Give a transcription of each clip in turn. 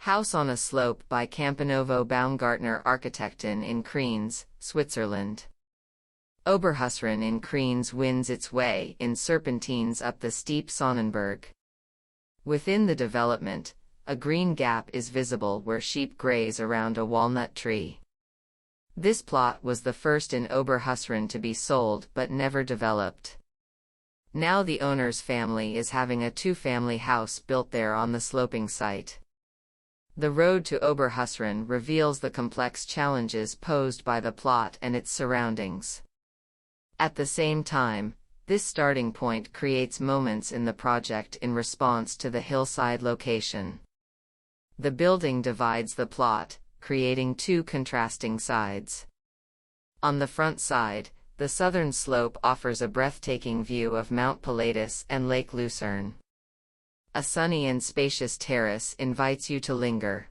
House on a Slope by Camponovo Baumgartner Architekten in Kriens, Switzerland. Oberhusrain in Kriens wins its way in serpentines up the steep Sonnenberg. Within the development, a green gap is visible where sheep graze around a walnut tree. This plot was the first in Oberhusrain to be sold but never developed. Now the owner's family is having a two-family house built there on the sloping site. The road to Oberhusrain reveals the complex challenges posed by the plot and its surroundings. At the same time, this starting point creates moments in the project in response to the hillside location. The building divides the plot, creating two contrasting sides. On the front side, the southern slope offers a breathtaking view of Mount Pilatus and Lake Lucerne. A sunny and spacious terrace invites you to linger.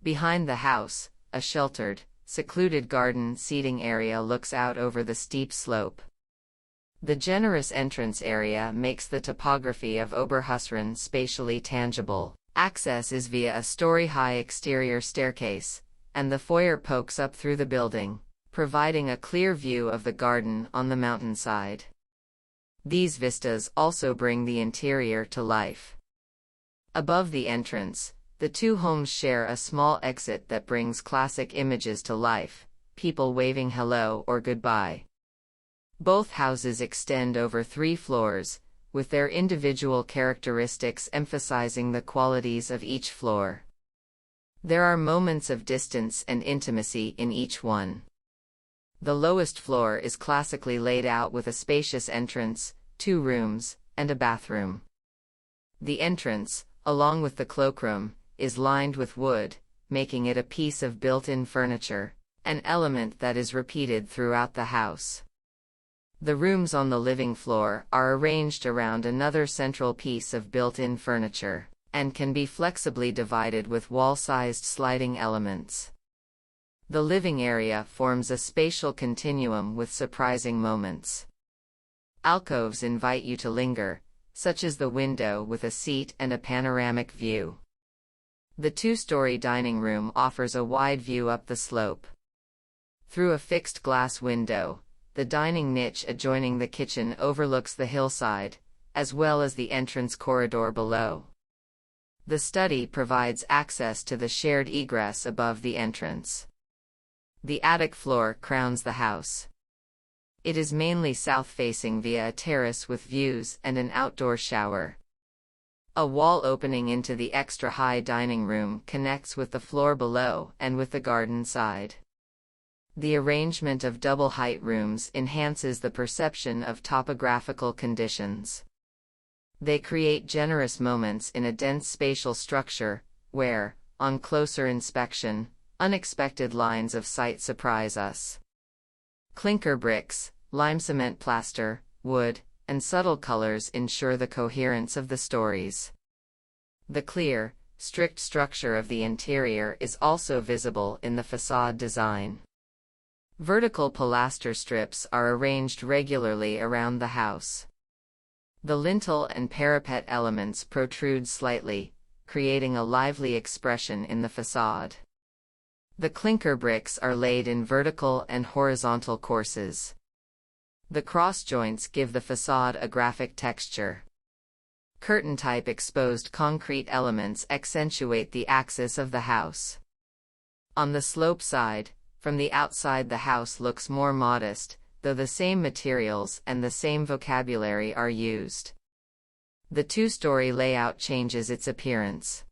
Behind the house, a sheltered, secluded garden seating area looks out over the steep slope. The generous entrance area makes the topography of Oberhusrain spatially tangible. Access is via a story-high exterior staircase, and the foyer pokes up through the building, providing a clear view of the garden on the mountainside. These vistas also bring the interior to life. Above the entrance, the two homes share a small exit that brings classic images to life, people waving hello or goodbye. Both houses extend over 3 floors, with their individual characteristics emphasizing the qualities of each floor. There are moments of distance and intimacy in each one. The lowest floor is classically laid out with a spacious entrance, 2 rooms, and a bathroom. The entrance, along with the cloakroom, is lined with wood, making it a piece of built-in furniture, an element that is repeated throughout the house. The rooms on the living floor are arranged around another central piece of built-in furniture, and can be flexibly divided with wall-sized sliding elements. The living area forms a spatial continuum with surprising moments. Alcoves invite you to linger, such as the window with a seat and a panoramic view. The 2-story dining room offers a wide view up the slope. Through a fixed glass window, the dining niche adjoining the kitchen overlooks the hillside, as well as the entrance corridor below. The study provides access to the shared egress above the entrance. The attic floor crowns the house. It is mainly south-facing via a terrace with views and an outdoor shower. A wall opening into the extra-high dining room connects with the floor below and with the garden side. The arrangement of double-height rooms enhances the perception of topographical conditions. They create generous moments in a dense spatial structure, where, on closer inspection, unexpected lines of sight surprise us. Clinker bricks, lime cement plaster, wood, and subtle colors ensure the coherence of the stories. The clear, strict structure of the interior is also visible in the facade design. Vertical pilaster strips are arranged regularly around the house. The lintel and parapet elements protrude slightly, creating a lively expression in the facade. The clinker bricks are laid in vertical and horizontal courses. The cross joints give the facade a graphic texture. Curtain-type exposed concrete elements accentuate the axis of the house. On the slope side, from the outside the house looks more modest, though the same materials and the same vocabulary are used. The 2-story layout changes its appearance.